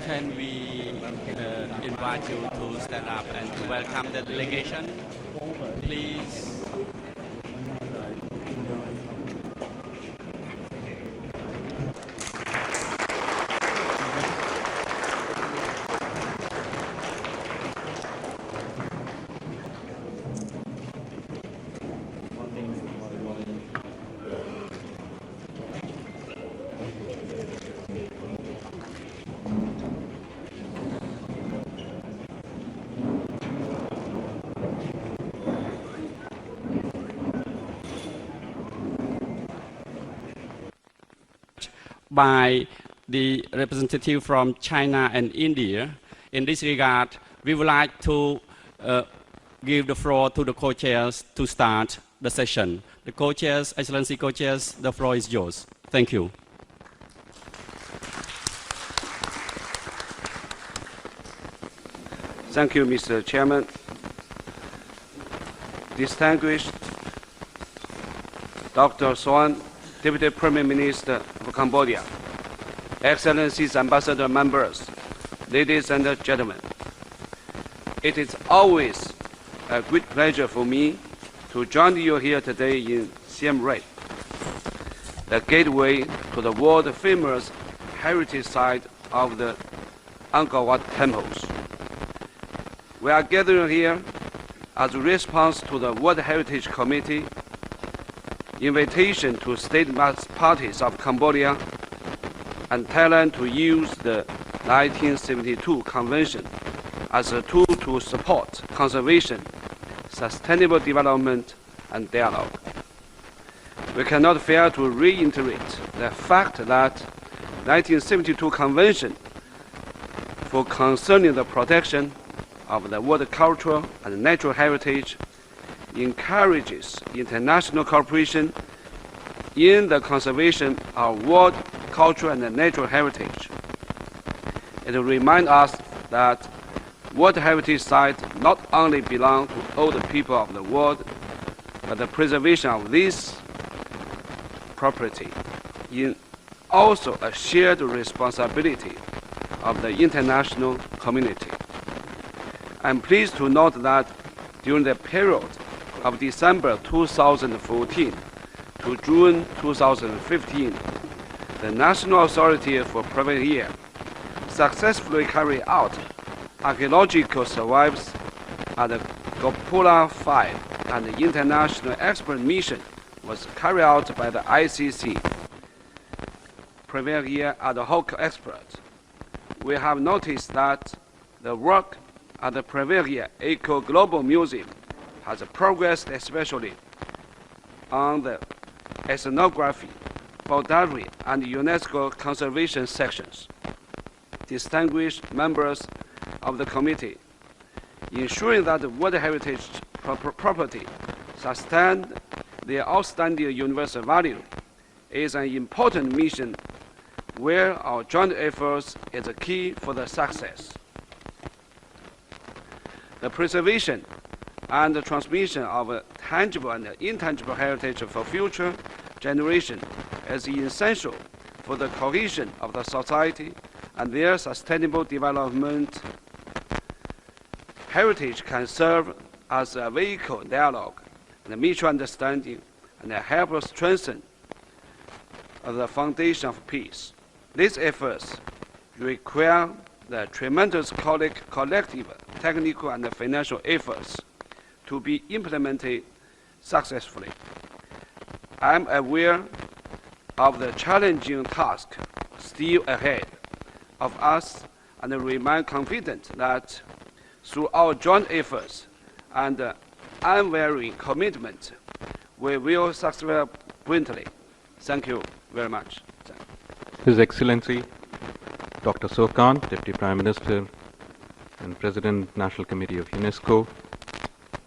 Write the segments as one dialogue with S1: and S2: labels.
S1: Can we invite you to stand up and to welcome the delegation, please? By the representative from China and India. In this regard, we would like to give the floor to the co-chairs to start the session. The co-chairs, Excellency co-chairs, the floor is yours. Thank you.
S2: Thank you, Mr. Chairman. Distinguished Dr. Swan, Deputy Prime Minister of Cambodia, Excellencies, Ambassador members, ladies and gentlemen. It is always a great pleasure for me to join you here today in Siem Reap, the gateway to the world-famous heritage site of the Angkor Wat temples. We are gathering here as a response to the World Heritage Committee invitation to state parties of Cambodia and Thailand to use the 1972 Convention as a tool to support conservation, sustainable development, and dialogue. We cannot fail to reiterate the fact that 1972 Convention for concerning the protection of the world cultural and natural heritage encourages international cooperation in the conservation of world cultural and natural heritage. It reminds us that world heritage sites not only belong to all the people of the world, but the preservation of this property is also a shared responsibility of the international community. I'm pleased to note that during the period of December 2014 to June 2015, the National Authority for Preah Vihear successfully carried out archaeological surveys at the Gopula 5, and the international expert mission was carried out by the ICC Preah Vihear ad hoc experts. We have noticed that the work at the Preah Vihear Eco Global Museum has progressed, especially on the ethnography, boundary, and UNESCO conservation sections. Distinguished members of the committee, ensuring that the World Heritage property sustain their outstanding universal value is an important mission where our joint efforts is a key for the success. The preservation and the transmission of tangible and intangible heritage for future generations is essential for the cohesion of the society and their sustainable development. Heritage can serve as a vehicle dialogue and mutual understanding and help us strengthen the foundation of peace. These efforts require the tremendous collective technical and financial efforts to be implemented successfully. I am aware of the challenging task still ahead of us, and remain confident that through our joint efforts and unwavering commitment, we will succeed brilliantly. Thank you very much.
S3: His Excellency Dr. Sokan, Deputy Prime Minister and President, National Committee of UNESCO,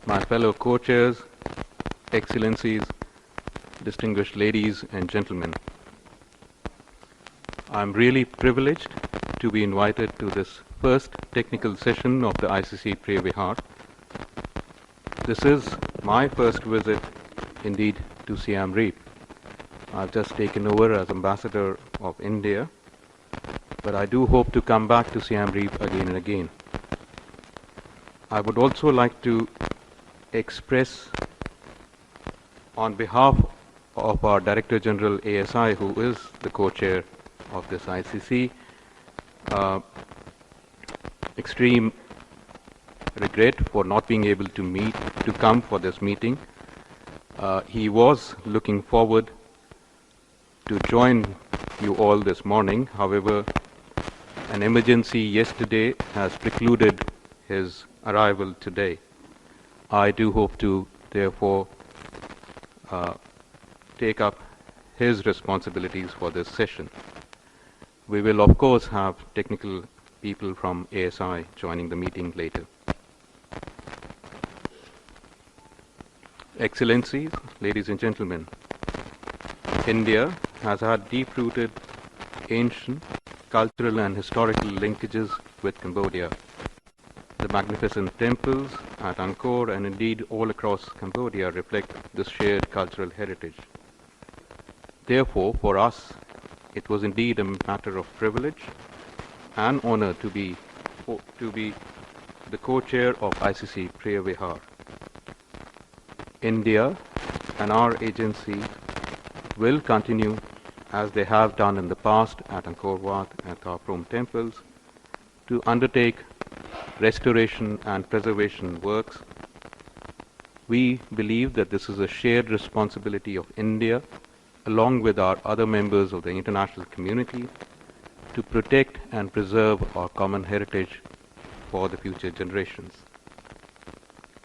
S3: my fellow co-chairs, Excellencies, distinguished ladies and gentlemen. I'm really privileged to be invited to this first technical session of the ICC Preah Vihear. This is my first visit, indeed, to Siam Reap. I've just taken over as Ambassador of India, but I do hope to come back to Siam Reap again and again. I would also like to express on behalf of our Director General ASI, who is the co-chair of this ICC, extreme regret for not being able to come for this meeting. He was looking forward to join you all this morning. However, an emergency yesterday has precluded his arrival today. I do hope to, therefore, take up his responsibilities for this session. We will, of course, have technical people from ASI joining the meeting later. Excellencies, ladies and gentlemen, India has had deep-rooted ancient cultural and historical linkages with Cambodia. The magnificent temples at Angkor and indeed all across Cambodia reflect this shared cultural heritage. Therefore, for us, it was indeed a matter of privilege and honor to be the co-chair of ICC Preah Vihear. India and our agency will continue as they have done in the past at Angkor Wat and Thar Prom temples to undertake restoration and preservation works. We believe that this is a shared responsibility of India along with our other members of the international community to protect and preserve our common heritage for the future generations.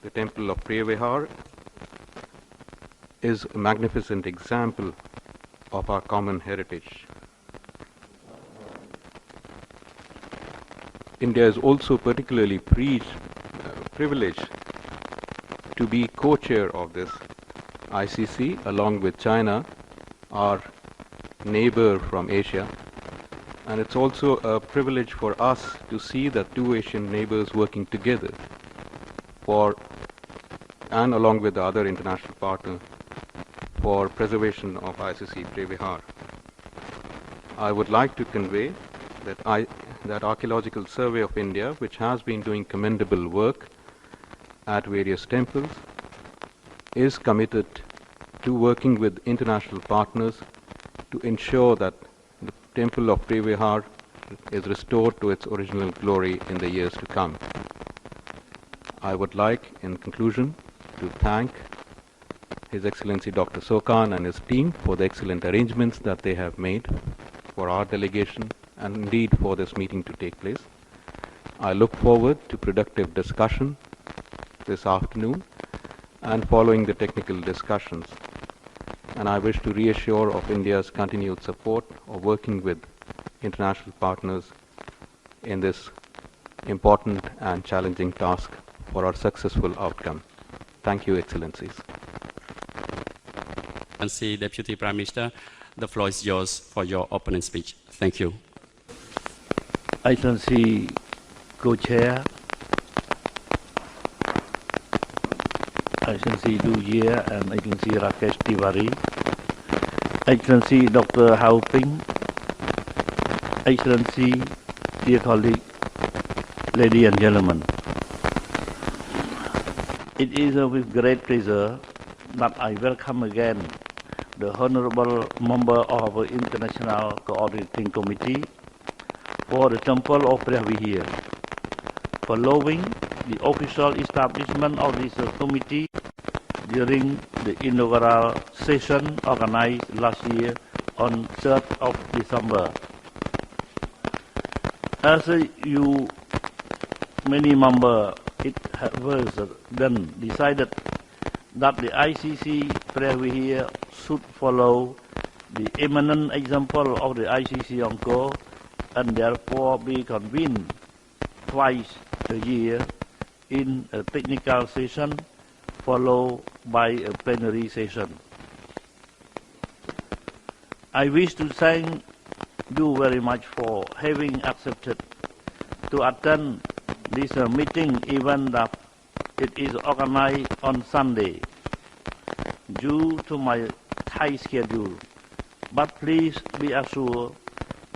S3: The Temple of Preah Vihear is a magnificent example of our common heritage. India is also particularly privileged to be co-chair of this ICC along with China, our neighbor from Asia. And it's also a privilege for us to see that two Asian neighbors working together and along with the other international partners for preservation of ICC Preah Vihear. I would like to convey that Archaeological Survey of India, which has been doing commendable work at various temples, is committed to working with international partners to ensure that the Temple of Preah Vihear is restored to its original glory in the years to come. I would like, in conclusion, to thank His Excellency Dr. Sokan and his team for the excellent arrangements that they have made for our delegation and indeed for this meeting to take place. I look forward to productive discussion this afternoon and following the technical discussions. And I wish to reassure of India's continued support of working with international partners in this important and challenging task for our successful outcome. Thank you, Excellencies.
S1: Excellency Deputy Prime Minister, the floor is yours for your opening speech. Thank you.
S4: Excellency Co-Chair, Excellency Du Jie and Excellency Rakesh Tiwari, Excellency Dr. Hao Ping, Excellency, dear colleagues, ladies and gentlemen. It is with great pleasure that I welcome again the Honorable Member of our International Coordinating Committee for the Temple of Preah Vihear. Following the official establishment of this committee during the inaugural session organized last year on 3rd of December As you many members, it was then decided that the ICC Preah Vihear should follow the eminent example of the ICC Onco and therefore be convened twice a year in a technical session followed by a plenary session. I wish to thank you very much for having accepted to attend this meeting even that it is organized on Sunday due to my tight schedule. But please be assured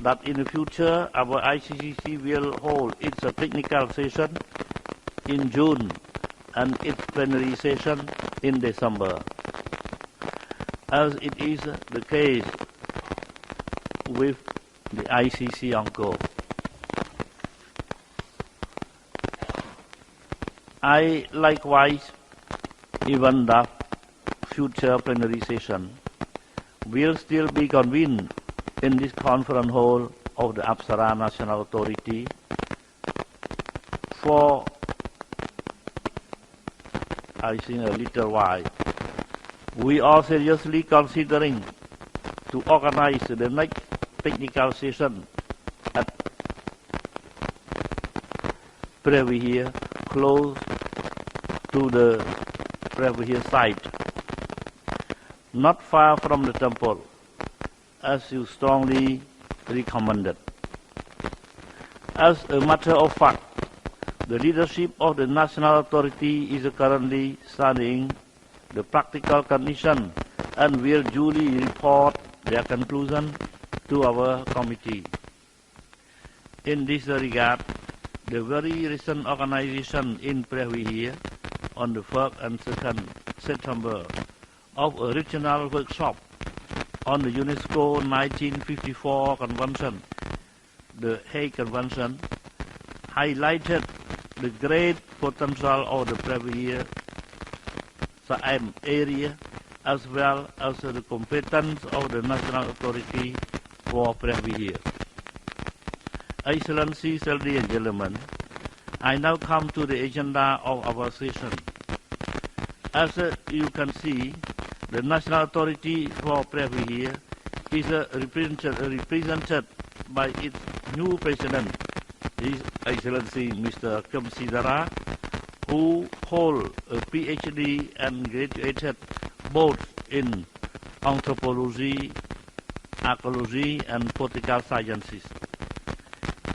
S4: that in the future our ICCC will hold its technical session in June and its plenary session in December, as it is the case with the ICC Onco. I likewise, even the future plenary session will still be convened in this conference hall of the Apsara National Authority for, I think, a little while. We are seriously considering to organize the next technical session at Preah Vihear, close to the Preah Vihear site, not far from the temple, as you strongly recommended. As a matter of fact, the leadership of the national authority is currently studying the practical condition and will duly report their conclusion to our committee. In this regard, the very recent organization in Preah Vihear on the 1st and 2nd September of a regional workshop on the UNESCO 1954 Convention, the Hague Convention, highlighted the great potential of the Preah Vihear area as well as the competence of the national authority for Preah Vihear. Excellencies, ladies and gentlemen, I now come to the agenda of our session. As you can see, the national authority for Preah Vihear is represented by its new president, His Excellency Mr. Kamsidara, who holds a PhD and graduated both in anthropology, archaeology, and political sciences.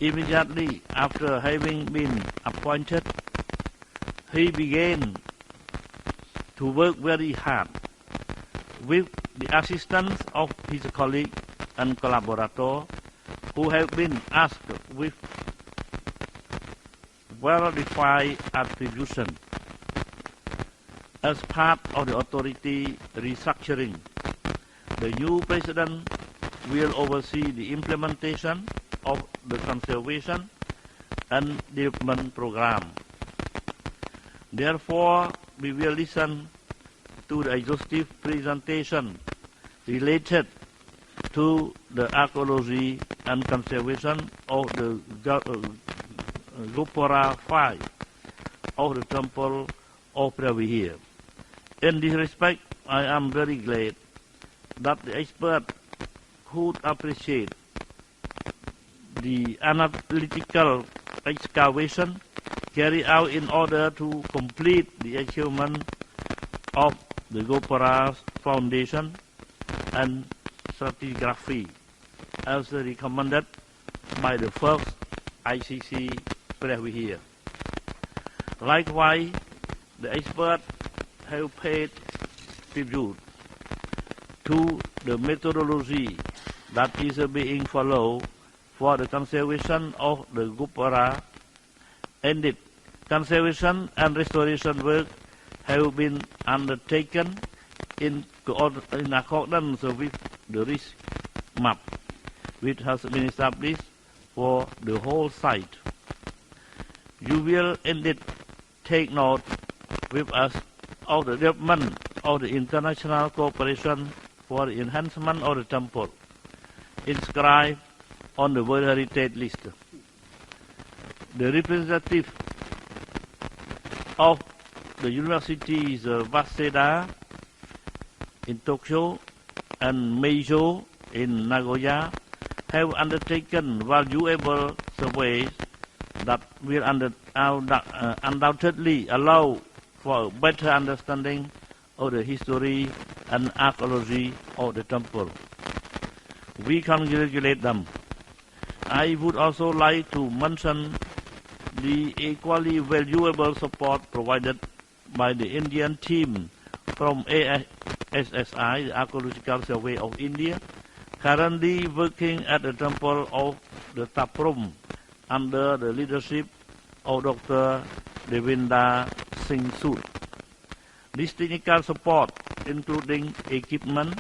S4: Immediately after having been appointed, he began to work very hard with the assistance of his colleagues and collaborators who have been asked with well-defined attribution. As part of the authority restructuring, the new president will oversee the implementation of the conservation and development program. Therefore, we will listen to the exhaustive presentation related to the archaeology and conservation of the Gopura 5 of the Temple of Preah Vihear. In this respect, I am very glad that the experts could appreciate the analytical excavation carried out in order to complete the achievement of the Gopura's foundation and stratigraphy as recommended by the first ICC Preah Vihear. Likewise, the experts have paid tribute to the methodology that is being followed for the conservation of the Gopura. Indeed, conservation and restoration work have been undertaken in accordance with the risk map, which has been established for the whole site. You will indeed take note with us of the development of the international cooperation for the enhancement of the temple, inscribed on the World Heritage List. The representative of the universities Waseda in Tokyo and Meijo in Nagoya have undertaken valuable surveys that will undoubtedly allow for a better understanding of the history and archaeology of the temple. We congratulate them. I would also like to mention the equally valuable support provided by the Indian team from ASSI, the Archaeological Survey of India, currently working at the temple of the Taprum under the leadership of Dr. Devinda Singh Sood. This technical support, including equipment,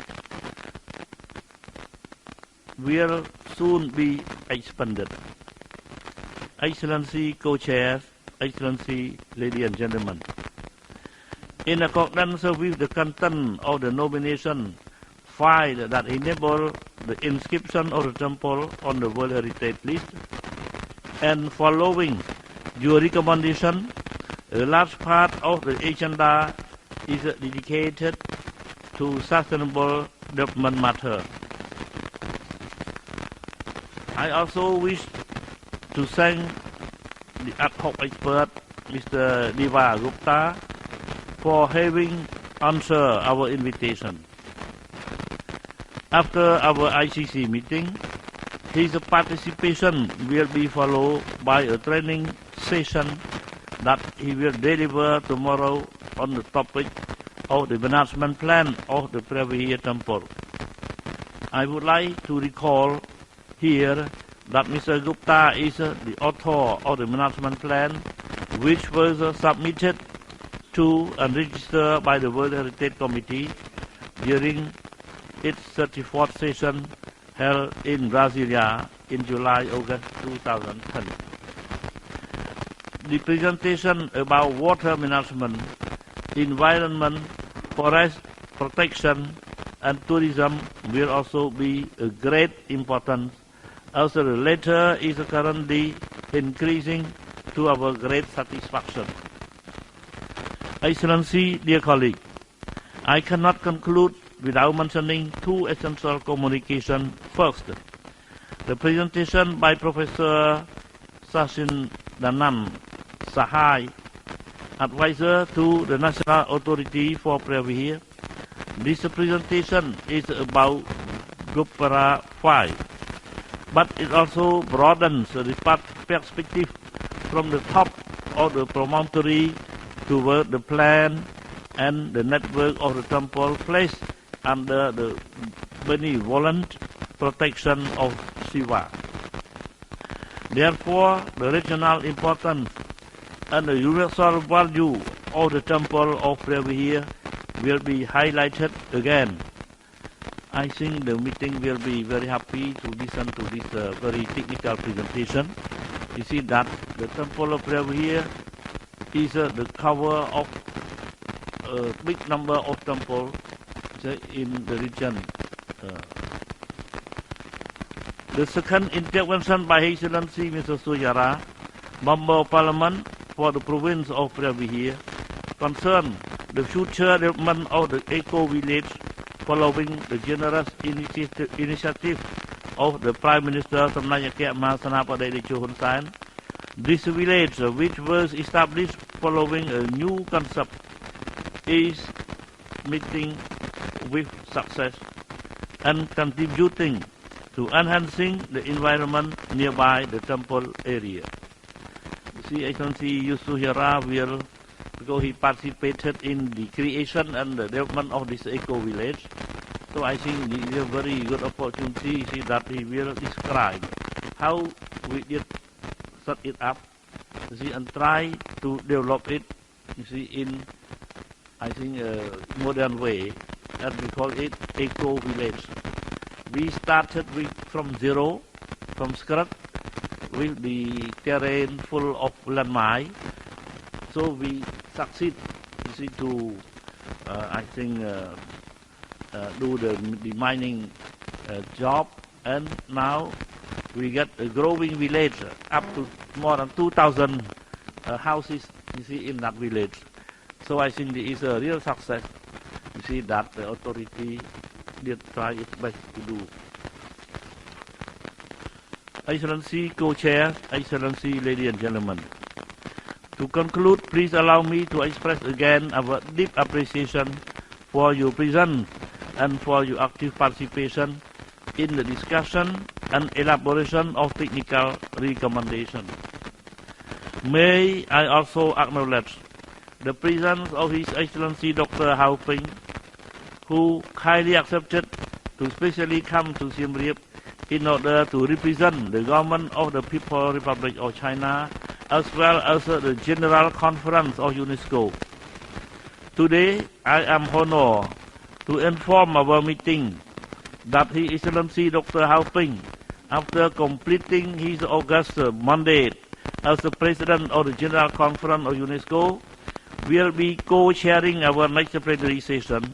S4: will soon be expanded. Excellency Co-Chairs, Excellency, ladies and gentlemen, in accordance with the content of the nomination file that enable the inscription of the temple on the World Heritage List, and following your recommendation, a large part of the agenda is dedicated to sustainable development matter. I also wish to thank the ad hoc expert, Mr. Diva Gupta, for having answered our invitation. After our ICC meeting, his participation will be followed by a training session that he will deliver tomorrow on the topic of the management plan of the Preah Vihear temple. I would like to recall here that Mr. Gupta is the author of the management plan, which was submitted to and registered by the World Heritage Committee during its 34th session held in Brasilia in July-August 2010. The presentation about water management, environment, forest protection, and tourism will also be a great importance, as the latter is currently increasing to our great satisfaction. Excellency, dear colleague, I cannot conclude without mentioning two essential communications. First, the presentation by Professor Sachin Danam Sahai, advisor to the National Authority for Preah Vihear. This presentation is about Gupara 5, but it also broadens the perspective from the top of the promontory toward the plan and the network of the temple placed under the benevolent protection of Shiva. Therefore, the regional importance and the universal value of the temple of Preah Vihear will be highlighted again. I think the meeting will be very happy to listen to this very technical presentation. You see that the temple of Preah Vihear is the cover of a big number of temples in the region. The second intervention by His Excellency Mr. Suyara, Member of Parliament for the province of Preah Vihear, concerns the future development of the eco-village following the generous initiative of the Prime Minister Samdech Mahasanapada Techo Hun Sen. This village, which was established following a new concept, is meeting with success and contributing to enhancing the environment nearby the temple area. You see, Excellency Yusuf Hira will, because he participated in the creation and the development of this eco-village, so I think it is a very good opportunity. You see that he will describe how we did set it up, you see, and try to develop it, you see, in, I think, a modern way, and we call it eco-village. We started from zero, from scratch, with the terrain full of landmine. So we succeed, you see, to, I think, do the mining job, and now we get a growing village up to more than 2,000 houses, you see, in that village. So I think it is a real success. You see that the authority did try its best to do. Excellency Co-Chair, Excellency, ladies and gentlemen. To conclude, please allow me to express again our deep appreciation for your presence and for your active participation in the discussion and elaboration of technical recommendations. May I also acknowledge the presence of His Excellency Dr. Hao Ping, who kindly accepted to specially come to Siem Reap in order to represent the government of the People's Republic of China as well as the General Conference of UNESCO. Today, I am honored to inform our meeting that His Excellency Dr. Hao Ping, after completing his August mandate as the President of the General Conference of UNESCO, will be co-chairing our next plenary session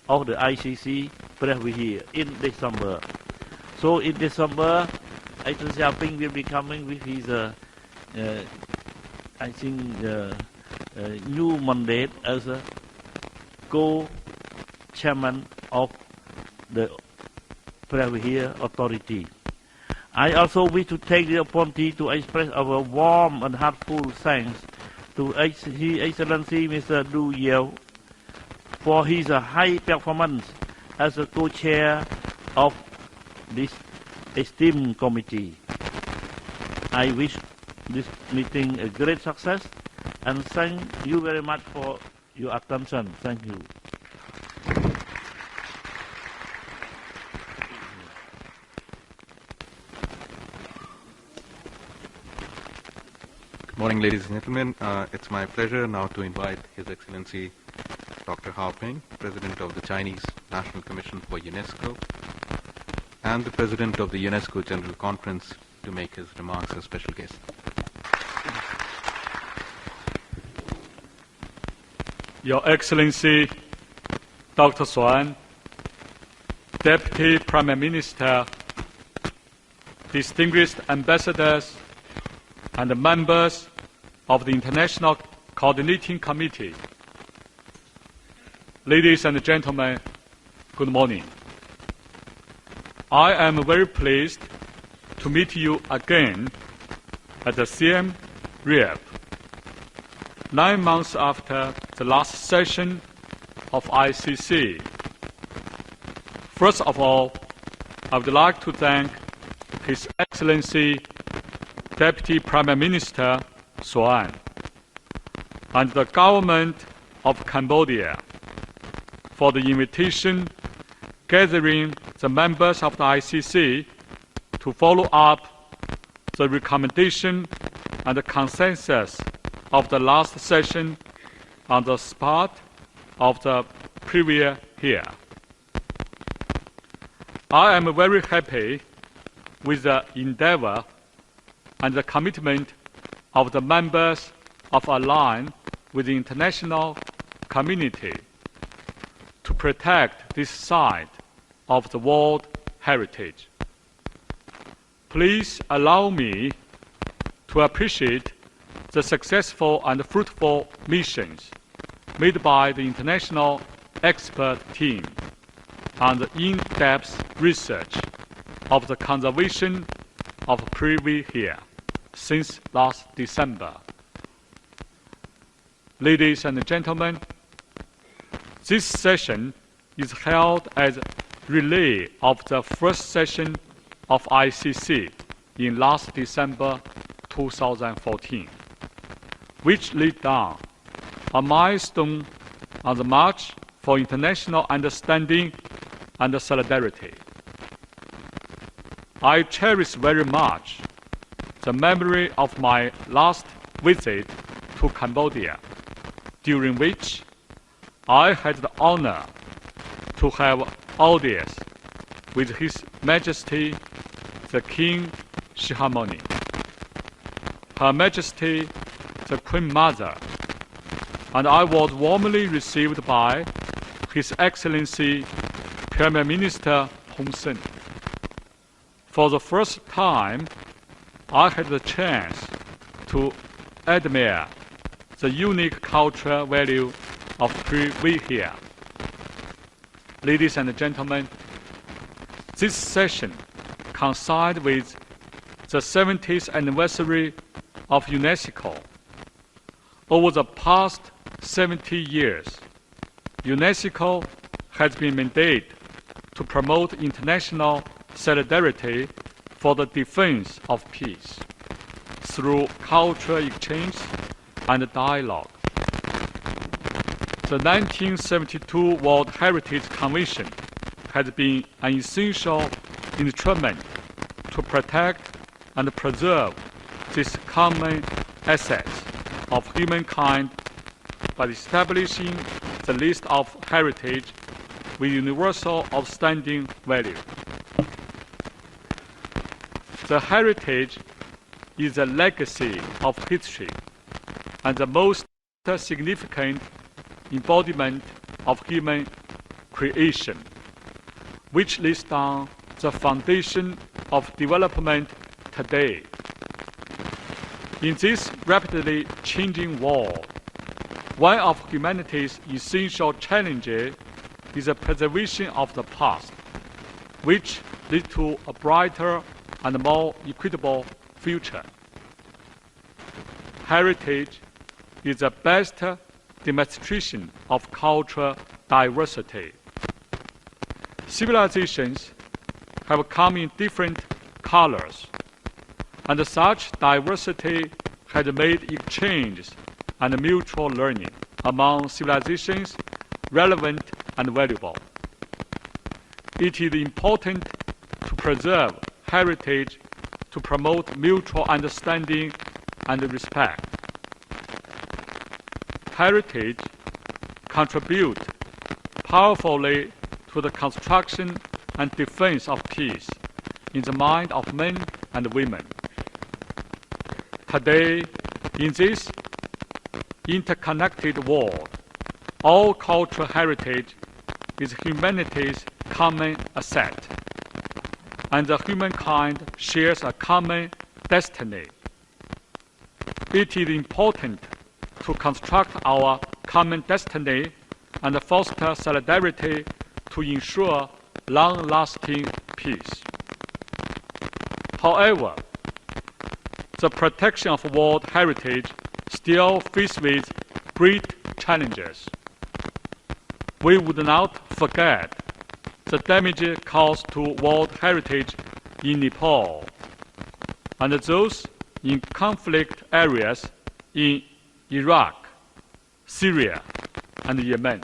S4: of the ICC Preah Vihear in December. So in December, Excellency Hao Ping will be coming with his, I think, new mandate as a co-chairman of the Preah Vihear Authority. I also wish to take the opportunity to express our warm and heartfelt thanks to His Excellency Mr. Du Yeo for his high performance as a co-chair of this esteemed committee. I wish this meeting a great success and thank you very much for your attention. Thank you.
S3: Good morning, ladies and gentlemen. It's my pleasure now to invite His Excellency Dr. Hao Ping, President of the Chinese National Commission for UNESCO, and the President of the UNESCO General Conference, to make his remarks as special guest.
S5: Your Excellency Dr. Xuan, Deputy Prime Minister, distinguished ambassadors, and the members of the International Coordinating Committee. Ladies and gentlemen, good morning. I am very pleased to meet you again at the Siem Reap, 9 months after the last session of ICC. First of all, I would like to thank His Excellency Deputy Prime Minister Xuan and the government of Cambodia for the invitation gathering the members of the ICC to follow up the recommendation and the consensus of the last session on the spot of the Preah Vihear. I am very happy with the endeavor and the commitment of the members of Align with the international community to protect this site of the world heritage. Please allow me to appreciate the successful and fruitful missions made by the international expert team and the in-depth research of the conservation of Preah Vihear since last December. Ladies and gentlemen, this session is held as relay of the first session of ICC in last December 2014, which laid down a milestone on the march for international understanding and solidarity. I cherish very much the memory of my last visit to Cambodia, during which I had the honor to have audience with His Majesty the King Shihamoni, Her Majesty the Queen Mother, and I was warmly received by His Excellency Prime Minister Hun Sen. For the first time, I had the chance to admire the unique cultural value of Preah Vihear. Ladies and gentlemen, this session coincides with the 70th anniversary of UNESCO. Over the past 70 years, UNESCO has been mandated to promote international solidarity for the defense of peace through cultural exchange and dialogue. The 1972 World Heritage Convention has been an essential instrument to protect and preserve these common assets of humankind by establishing the list of heritage with universal outstanding value. The heritage is a legacy of history and the most significant embodiment of human creation, which lays down the foundation of development today. In this rapidly changing world, one of humanity's essential challenges is the preservation of the past, which leads to a brighter and more equitable future. Heritage is the best demonstration of cultural diversity. Civilizations have come in different colors, and such diversity has made exchanges and mutual learning among civilizations relevant and valuable. It is important to preserve heritage to promote mutual understanding and respect. Heritage contributes powerfully to the construction and defense of peace in the mind of men and women. Today, in this interconnected world, all cultural heritage is humanity's common asset, and the humankind shares a common destiny. It is important to construct our common destiny and foster solidarity to ensure long-lasting peace. However, the protection of world heritage still faces with great challenges. We would not forget the damage caused to world heritage in Nepal and those in conflict areas in Iraq, Syria, and Yemen.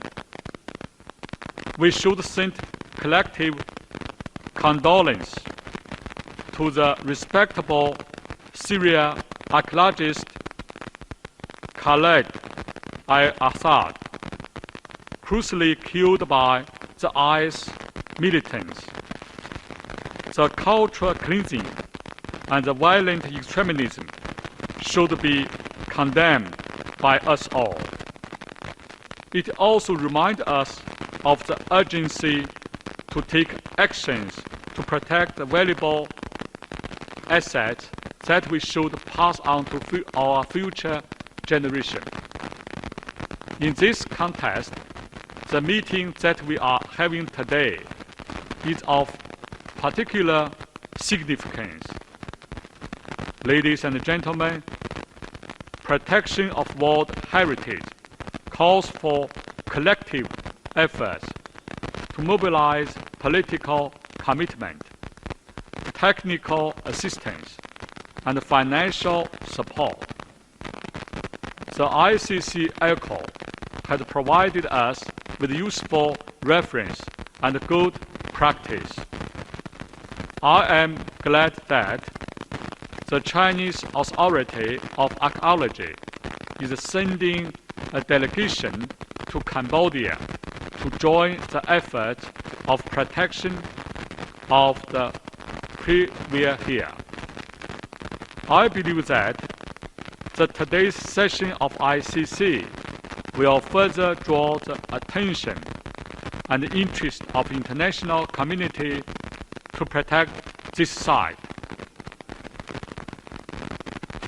S5: We should send collective condolence to the respectable Syria archaeologist Khaled al-Assad, cruelly killed by the IS militants. The cultural cleansing and the violent extremism should be condemned by us all. It also reminds us of the urgency to take actions to protect the valuable assets that we should pass on to our future generation. In this context, the meeting that we are having today is of particular significance. Ladies and gentlemen, protection of world heritage calls for collective efforts to mobilize political commitment, technical assistance, and financial support. The ICC ECHO has provided us with useful reference and good practice. I am glad that the Chinese Authority of Archaeology is sending a delegation to Cambodia to join the effort of protection of the Preah Vihear. I believe that today's session of ICC will further draw the attention and interest of the international community to protect this site.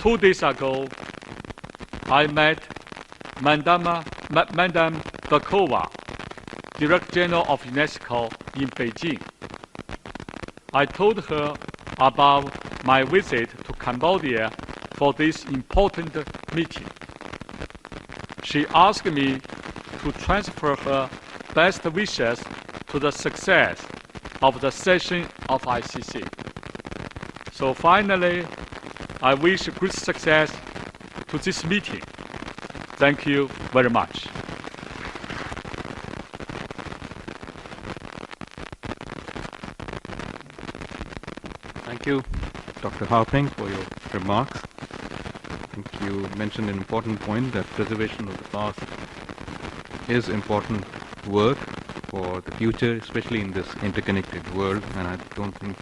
S5: 2 days ago, I met Madame Bakova, Director General of UNESCO in Beijing. I told her about my visit to Cambodia for this important meeting. She asked me to transfer her best wishes to the success of the session of ICC. So finally, I wish good success to this meeting. Thank you very much.
S3: Thank you, Dr. Harping, for your remarks. I think you mentioned an important point that preservation of the past is important work for the future, especially in this interconnected world, and I don't think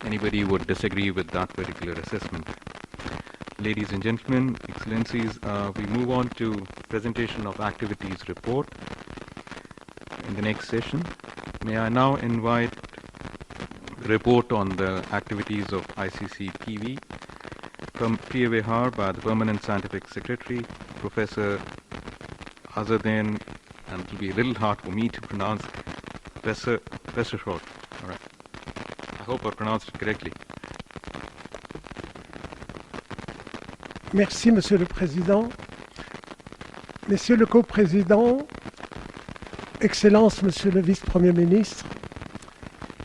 S3: anybody would disagree with that particular assessment. Ladies and gentlemen, Excellencies, we move on to presentation of activities report in the next session. May I now invite report on the activities of ICC Preah Vihear by the Permanent Scientific Secretary, Professor Azadin, and it will be a little hard for me to pronounce, Professor Short. All right. I hope I pronounced it correctly.
S6: Merci, Monsieur le Président. Messieurs le Co-président, Excellences, Monsieur le Vice-Premier ministre,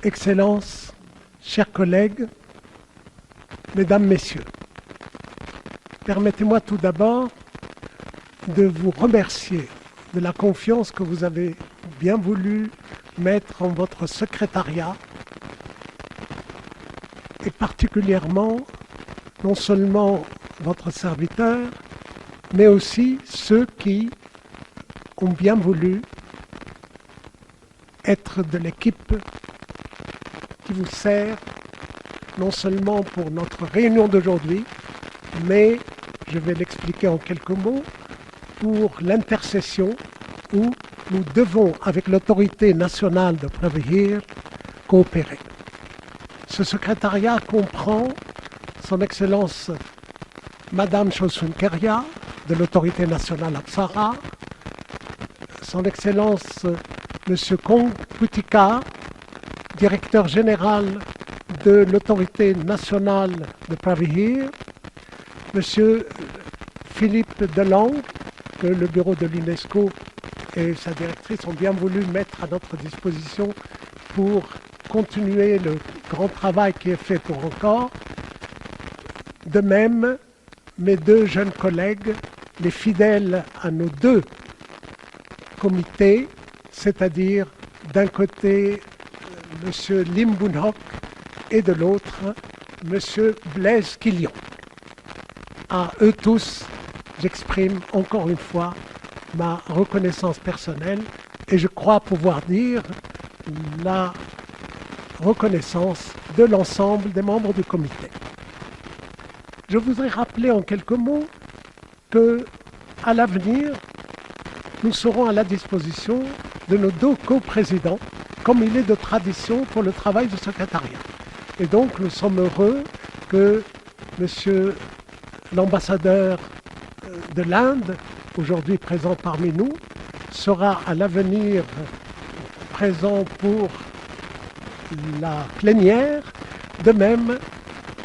S6: Excellences, chers collègues, Mesdames, Messieurs, permettez-moi tout d'abord de vous remercier de la confiance que vous avez bien voulu mettre en votre secrétariat et particulièrement non seulement votre serviteur, mais aussi ceux qui ont bien voulu être de l'équipe qui vous sert non seulement pour notre réunion d'aujourd'hui, mais, je vais l'expliquer en quelques mots, pour l'intercession où nous devons, avec l'autorité nationale de Preah Vihear, coopérer. Ce secrétariat comprend Son Excellence Madame Chosun Keria, de l'autorité nationale Apsara, Son Excellence Monsieur Kong Putika, directeur général de l'autorité nationale de Preah Vihear, Monsieur Philippe Delang, que le bureau de l'UNESCO et sa directrice ont bien voulu mettre à notre disposition pour continuer le grand travail qui est fait pour encore. De même, mes deux jeunes collègues, les fidèles à nos deux comités, c'est-à-dire d'un côté M. Lim Boon-Hock et de l'autre M. Blaise Quillion. À eux tous, j'exprime encore une fois ma reconnaissance personnelle et je crois pouvoir dire la reconnaissance de l'ensemble des membres du comité. Je voudrais rappeler en quelques mots qu'à l'avenir, nous serons à la disposition de nos deux co-présidents, comme il est de tradition pour le travail du secrétariat. Et donc, nous sommes heureux que M. l'ambassadeur de l'Inde, aujourd'hui présent parmi nous, sera à l'avenir présent pour la plénière. De même,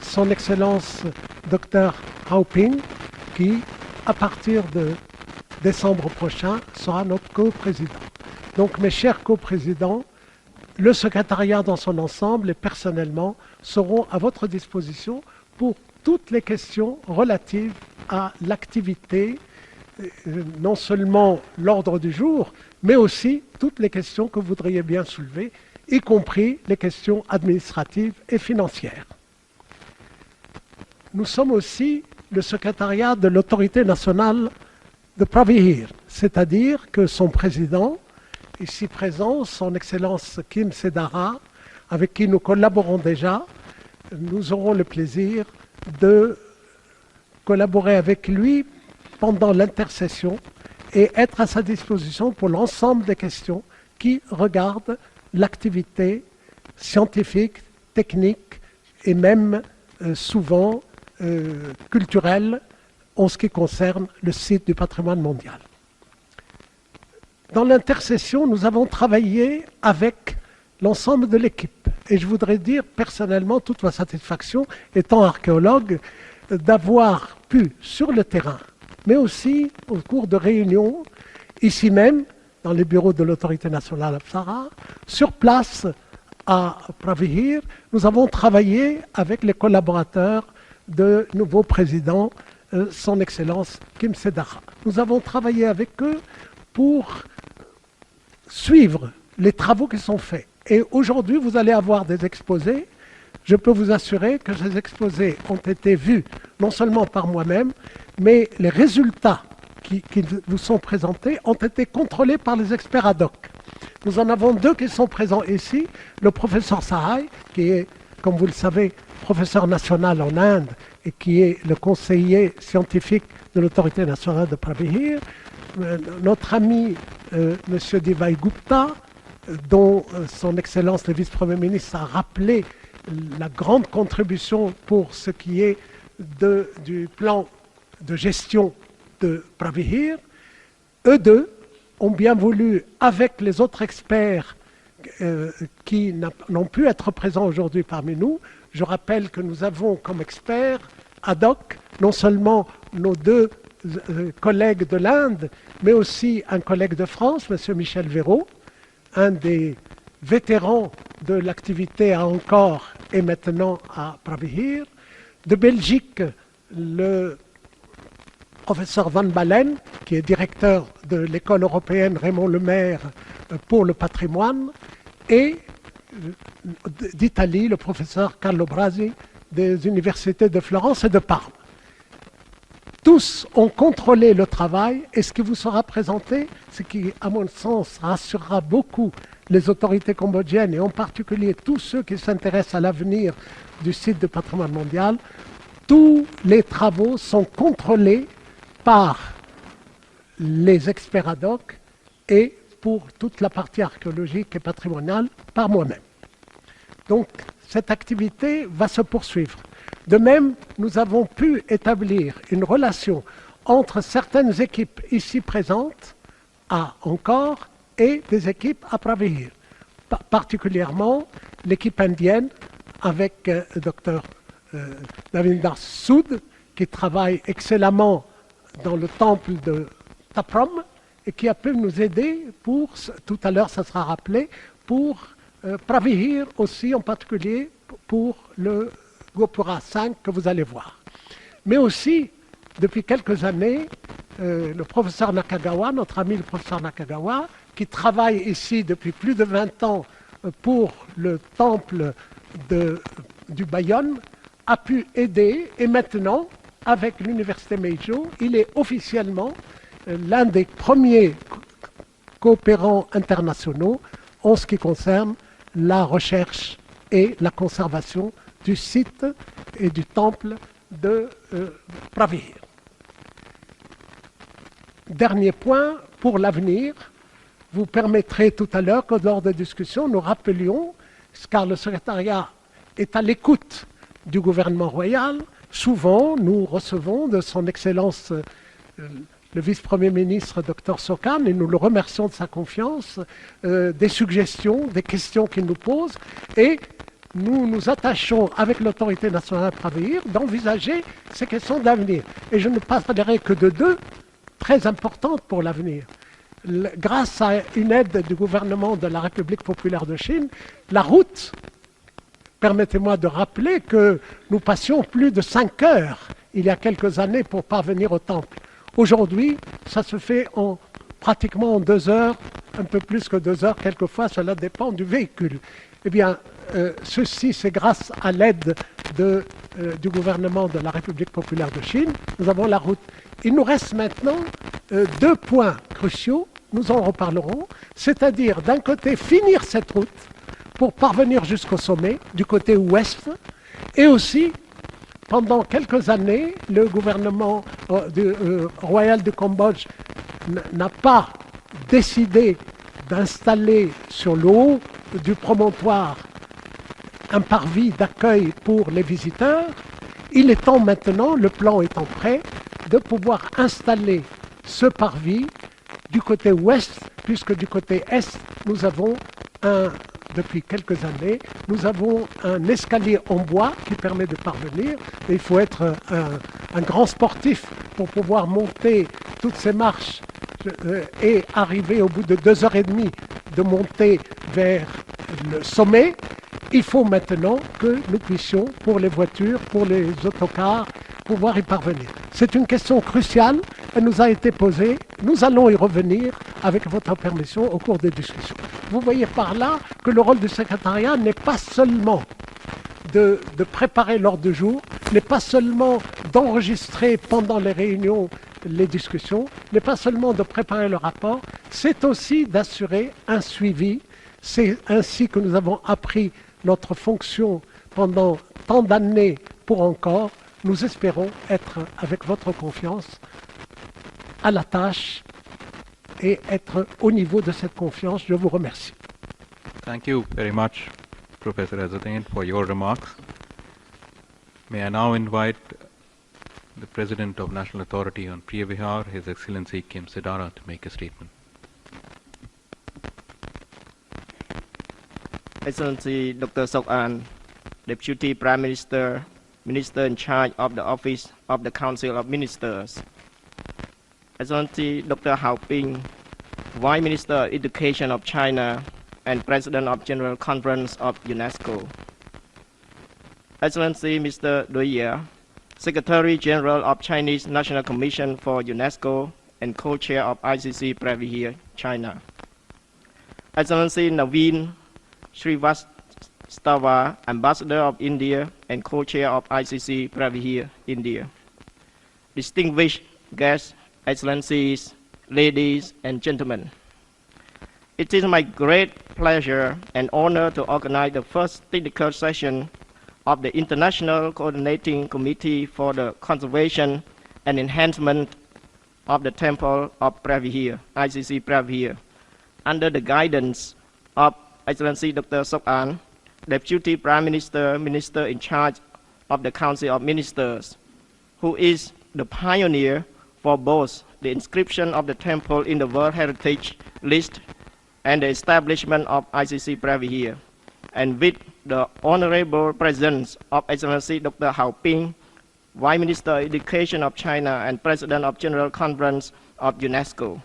S6: Son Excellence Dr Harping, qui, à partir de décembre prochain, sera notre co-président. Donc, mes chers co-présidents, le secrétariat dans son ensemble et personnellement seront à votre disposition pour toutes les questions relatives à l'activité, non seulement l'ordre du jour, mais aussi toutes les questions que vous voudriez bien soulever, y compris les questions administratives et financières. Nous sommes aussi le secrétariat de l'autorité nationale de Preah Vihear, c'est-à-dire que son président, ici présent, son Excellence Kim Sedara, avec qui nous collaborons déjà, nous aurons le plaisir de collaborer avec lui pendant l'intercession et être à sa disposition pour l'ensemble des questions qui regardent l'activité scientifique, technique et même souvent culturelle en ce qui concerne le site du patrimoine mondial. Dans l'intercession, nous avons travaillé avec l'ensemble de l'équipe. Et je voudrais dire personnellement toute ma satisfaction, étant archéologue, d'avoir pu, sur le terrain, mais aussi au cours de réunions, ici même, dans les bureaux de l'autorité nationale Apsara, sur place à Preah Vihear, nous avons travaillé avec les collaborateurs de nouveau président, son Excellence Kim Sedara. Nous avons travaillé avec eux pour suivre les travaux qui sont faits. Et aujourd'hui, vous allez avoir des exposés. Je peux vous assurer que ces exposés ont été vus non seulement par moi-même, mais les résultats qui vous sont présentés ont été contrôlés par les experts ad hoc. Nous en avons deux qui sont présents ici. Le professeur Sahai, qui est, comme vous le savez, professeur national en Inde et qui est le conseiller scientifique de l'autorité nationale de Preah Vihear. Notre ami M. Divai Gupta, dont son Excellence le vice-premier ministre a rappelé la grande contribution pour ce qui est du plan de gestion de Preah Vihear. Eux deux ont bien voulu, avec les autres experts qui n'ont pu être présents aujourd'hui parmi nous, je rappelle que nous avons comme experts ad hoc non seulement nos deux collègues de l'Inde, mais aussi un collègue de France, M. Michel Véraud, un des vétérans de l'activité à Ankor et maintenant à Preah Vihear. De Belgique, le professeur Van Balen, qui est directeur de l'école européenne Raymond Lemaire pour le patrimoine, et d'Italie, le professeur Carlo Brasi des universités de Florence et de Parme. Tous ont contrôlé le travail et ce qui vous sera présenté, ce qui, à mon sens, rassurera beaucoup les autorités cambodgiennes et en particulier tous ceux qui s'intéressent à l'avenir du site de patrimoine mondial, tous les travaux sont contrôlés par les experts ad hoc et pour toute la partie archéologique et patrimoniale par moi-même. Donc, cette activité va se poursuivre. De même, nous avons pu établir une relation entre certaines équipes ici présentes à Ankor et des équipes à Preah Vihear, particulièrement l'équipe indienne avec le docteur Davinder Sood, qui travaille excellemment dans le temple de Taprom et qui a pu nous aider pour, tout à l'heure ça sera rappelé, pour Preah Vihear aussi en particulier pour le Gopura 5 que vous allez voir. Mais aussi, depuis quelques années, le professeur Nakagawa, notre ami le professeur Nakagawa, qui travaille ici depuis plus de 20 ans pour le temple du Bayonne, a pu aider et maintenant, avec l'université Meiju, il est officiellement l'un des premiers coopérants internationaux en ce qui concerne la recherche et la conservation du site et du temple de Preah Vihear. Dernier point, pour l'avenir, vous permettrez tout à l'heure que lors des discussions, nous rappelions, car le secrétariat est à l'écoute du gouvernement royal, souvent nous recevons de son Excellence le vice-premier ministre Dr Sokan, et nous le remercions de sa confiance, des suggestions, des questions qu'il nous pose, et nous nous attachons avec l'autorité nationale de Preah Vihear d'envisager ces questions d'avenir. Et je ne parlerai que de deux très importantes pour l'avenir. Grâce à une aide du gouvernement de la République populaire de Chine, la route, permettez-moi de rappeler que nous passions plus de 5 heures il y a quelques années pour parvenir au temple. Aujourd'hui, ça se fait pratiquement en 2 heures, un peu plus que 2 heures, quelquefois cela dépend du véhicule. Eh bien, ceci, c'est grâce à l'aide du gouvernement de la République populaire de Chine. Nous avons la route. Il nous reste maintenant 2 points cruciaux, nous en reparlerons, c'est-à-dire d'un côté finir cette route pour parvenir jusqu'au sommet, du côté ouest, et aussi, pendant quelques années, le gouvernement royal du Cambodge n'a pas décidé d'installer sur le haut du promontoire un parvis d'accueil pour les visiteurs. Il est temps maintenant, le plan étant prêt, de pouvoir installer ce parvis du côté ouest, puisque du côté est, nous avons depuis quelques années, nous avons un escalier en bois qui permet de parvenir. Et il faut être un grand sportif pour pouvoir monter toutes ces marches et arriver au bout de 2 heures et demie de monter vers le sommet. Il faut maintenant que nous puissions, pour les voitures, pour les autocars, pouvoir y parvenir. C'est une question cruciale, elle nous a été posée. Nous allons y revenir avec votre permission au cours des discussions. Vous voyez par là que le rôle du secrétariat n'est pas seulement de préparer l'ordre du jour, n'est pas seulement d'enregistrer pendant les réunions les discussions, n'est pas seulement de préparer le rapport, c'est aussi d'assurer un suivi. C'est ainsi que nous avons appris notre fonction pendant tant d'années pour encore. Nous espérons être, avec votre confiance, à la tâche et être au niveau de cette confiance. Je vous remercie.
S3: Thank you very much, Professor Azzatain, for your remarks. May I now invite the President of National Authority on Preah Vihear, His Excellency Kim Sidara, to make a statement.
S7: Excellency Dr. Sok An, Deputy Prime Minister, Minister in charge of the Office of the Council of Ministers. Excellency Dr. Hao Ping, Vice Minister of Education of China and President of General Conference of UNESCO. Excellency Mr. Duyer, Secretary General of Chinese National Commission for UNESCO and Co-Chair of ICC Preah Vihear, China. Excellency Naveen Srivastava, Ambassador of India and Co-Chair of ICC Preah Vihear, India. Distinguished guests, Excellencies, ladies and gentlemen. It is my great pleasure and honor to organize the first technical session of the International Coordinating Committee for the Conservation and Enhancement of the Temple of Preah Vihear, ICC Preah Vihear, under the guidance of Excellency Dr. Sok An, Deputy Prime Minister, Minister in charge of the Council of Ministers, who is the pioneer for both the inscription of the temple in the World Heritage List and the establishment of ICC Preah Vihear, and with the honorable presence of Excellency Dr. Hao Ping, Vice Minister of Education of China and President of General Conference of UNESCO.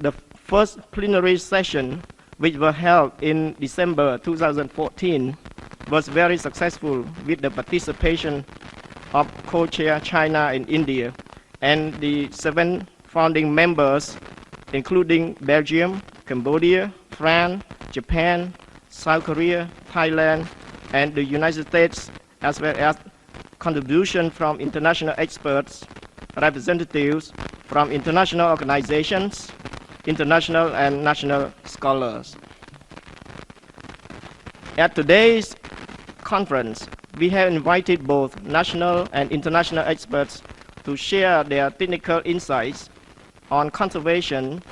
S7: The first plenary session, which was held in December 2014, was very successful with the participation of co-chair China and India and the 7 founding members, including Belgium, Cambodia, France, Japan, South Korea, Thailand, and the United States, as well as contribution from international experts, representatives from international organizations, international and national scholars. At today's conference, we have invited both national and international experts to share their technical insights on conservation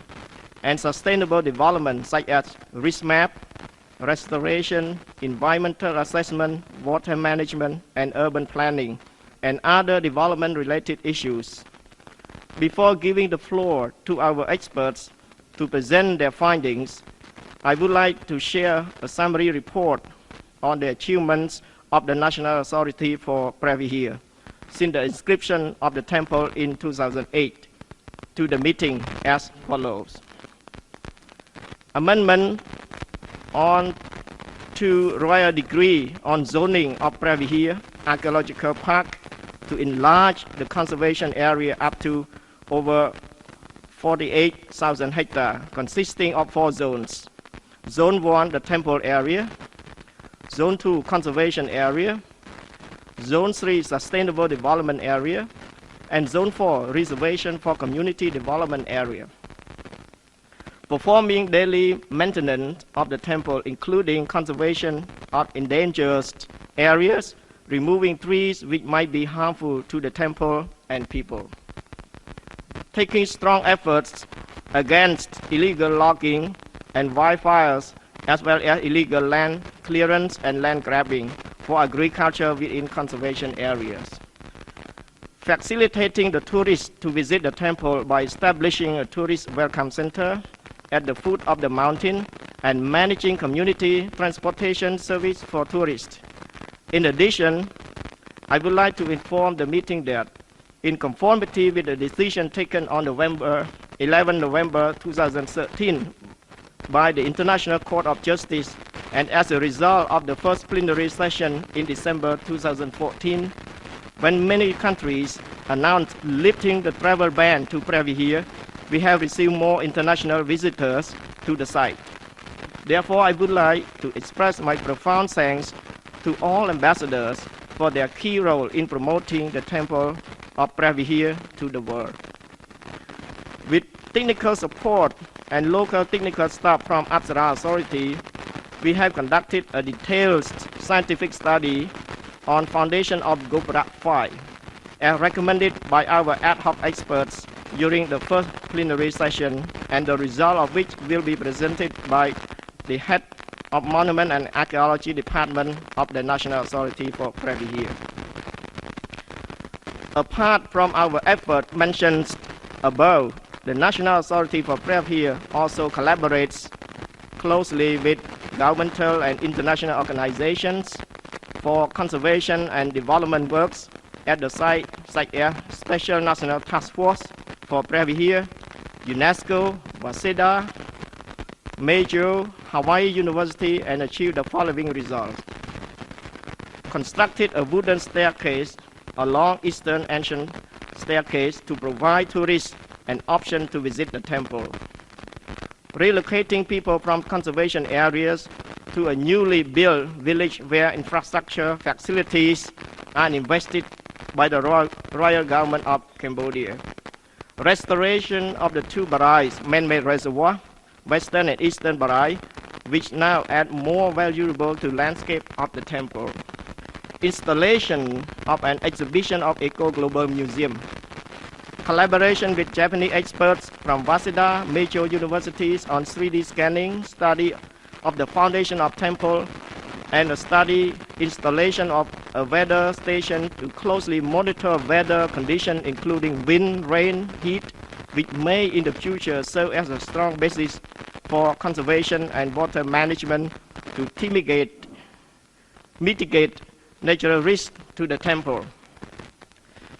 S7: and sustainable development, such as risk map, restoration, environmental assessment, water management, and urban planning, and other development-related issues. Before giving the floor to our experts to present their findings, I would like to share a summary report on the achievements of the National Authority for Preah Vihear since the inscription of the temple in 2008 to the meeting as follows. Amendment on to Royal Decree on zoning of Preah Vihear Archaeological Park to enlarge the conservation area up to over 48,000 hectares, consisting of 4 zones. Zone 1, the temple area. Zone 2, conservation area. Zone 3, sustainable development area. And Zone 4, reservation for community development area. Performing daily maintenance of the temple, including conservation of endangered areas, removing trees which might be harmful to the temple and people. Taking strong efforts against illegal logging and wildfires, as well as illegal land clearance and land grabbing, for agriculture within conservation areas. Facilitating the tourists to visit the temple by establishing a tourist welcome center at the foot of the mountain and managing community transportation service for tourists. In addition, I would like to inform the meeting that in conformity with the decision taken on 11 November 2013 by the International Court of Justice and as a result of the first plenary session in December 2014, when many countries announced lifting the travel ban to Preah Vihear, we have received more international visitors to the site. Therefore, I would like to express my profound thanks to all ambassadors for their key role in promoting the temple of Preah Vihear to the world. With technical support and local technical staff from Apsara Authority, we have conducted a detailed scientific study on foundation of Goprak 5, as recommended by our ad hoc experts during the first plenary session, and the result of which will be presented by the head of Monument and Archaeology Department of the National Authority for Preah Vihear. Apart from our effort mentioned above, the National Authority for Preah Vihear also collaborates closely with governmental and international organizations for conservation and development works at the site, such as Special National Task Force for Preah Vihear, UNESCO, Waseda, Major, Hawaii University, and achieved the following results. Constructed a wooden staircase along Eastern Ancient Staircase to provide tourists an option to visit the temple. Relocating people from conservation areas to a newly built village where infrastructure facilities are invested by the Royal Government of Cambodia. Restoration of the two Barais man-made reservoir, Western and Eastern Barai, which now add more valuable to landscape of the temple. Installation of an exhibition of Eco Global Museum. Collaboration with Japanese experts from Waseda, major universities on 3D scanning, study of the foundation of temple, and a study installation of a weather station to closely monitor weather conditions including wind, rain, heat, which may in the future serve as a strong basis for conservation and water management to mitigate natural risks to the temple.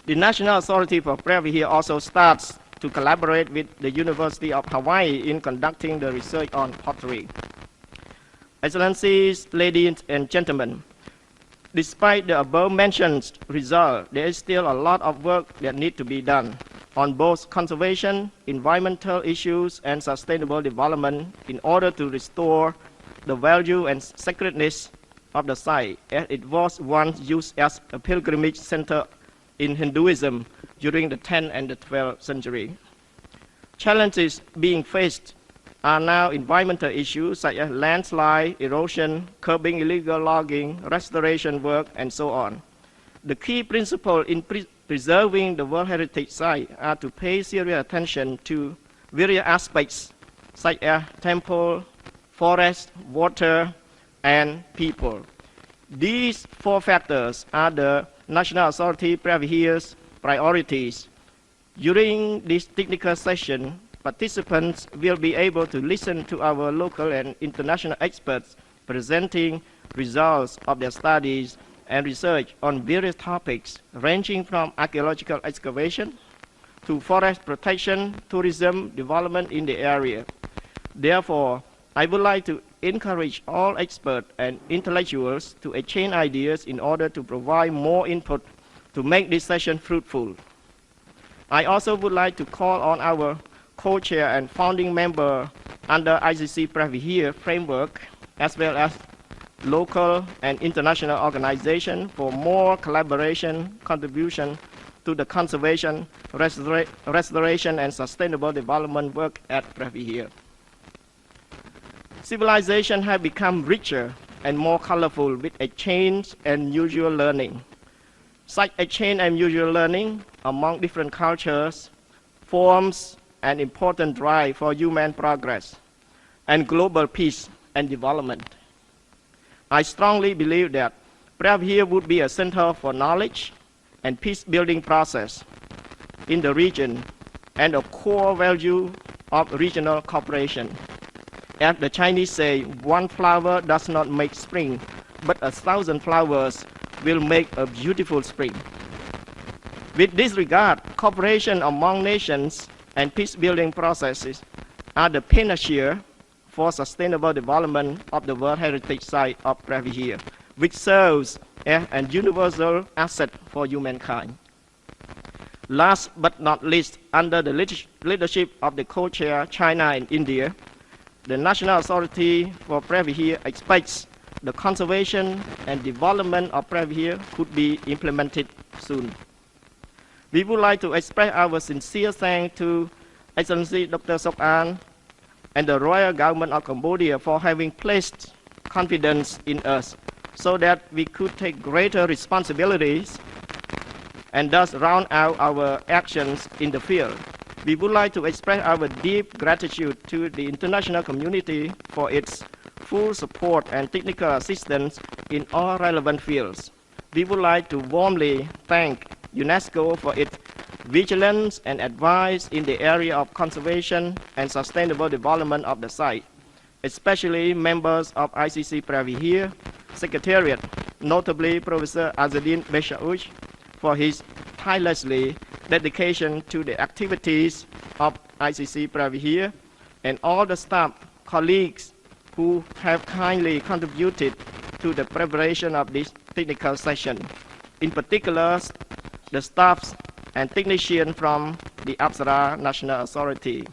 S7: The National Authority for Preah Vihear also starts to collaborate with the University of Hawaii in conducting the research on pottery. Excellencies, ladies and gentlemen, despite the above-mentioned result, there is still a lot of work that needs to be done on both conservation, environmental issues, and sustainable development in order to restore the value and sacredness of the site, as it was once used as a pilgrimage center in Hinduism during the 10th and the 12th century. Challenges being faced are now environmental issues such as landslide, erosion, curbing illegal logging, restoration work, and so on. The key principle in preserving the World Heritage Site are to pay serious attention to various aspects such as temple, forest, water, and people. These four factors are the National Authority Preah Vihear's priorities. During this technical session, participants will be able to listen to our local and international experts presenting results of their studies and research on various topics ranging from archaeological excavation to forest protection, tourism, development in the area. Therefore, I would like to encourage all experts and intellectuals to exchange ideas in order to provide more input to make this session fruitful. I also would like to call on our co-chair and founding member under ICC Preah Vihear framework, as well as local and international organizations for more collaboration, contribution to the conservation, restoration, and sustainable development work at Preah Vihear. Civilization has become richer and more colorful with exchange and mutual learning. Such exchange and mutual learning among different cultures forms an important drive for human progress and global peace and development. I strongly believe that Preah Vihear would be a center for knowledge and peace-building process in the region and a core value of regional cooperation. As the Chinese say, one flower does not make spring, but 1,000 flowers will make a beautiful spring. With this regard, cooperation among nations and peace-building processes are the panacea for sustainable development of the World Heritage Site of Preah Vihear, which serves as a universal asset for humankind. Last but not least, under the leadership of the co-chair China and India, the National Authority for Preah Vihear expects the conservation and development of Preah Vihear could be implemented soon. We would like to express our sincere thanks to Excellency Dr. Sok An and the Royal Government of Cambodia for having placed confidence in us so that we could take greater responsibilities and thus round out our actions in the field. We would like to express our deep gratitude to the international community for its full support and technical assistance in all relevant fields. We would like to warmly thank UNESCO for its vigilance and advice in the area of conservation and sustainable development of the site, especially members of ICC Preah Vihear Secretariat, notably Professor Azadin Beshauch, for his tirelessly dedication to the activities of ICC Preah Vihear, and all the staff, colleagues who have kindly contributed to the preparation of this technical session. In particular, the staffs and technicians from the Apsara National Authority.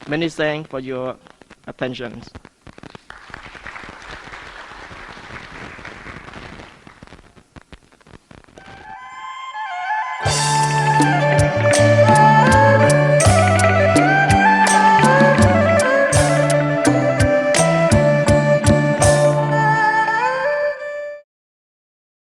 S7: Many thanks for your attention.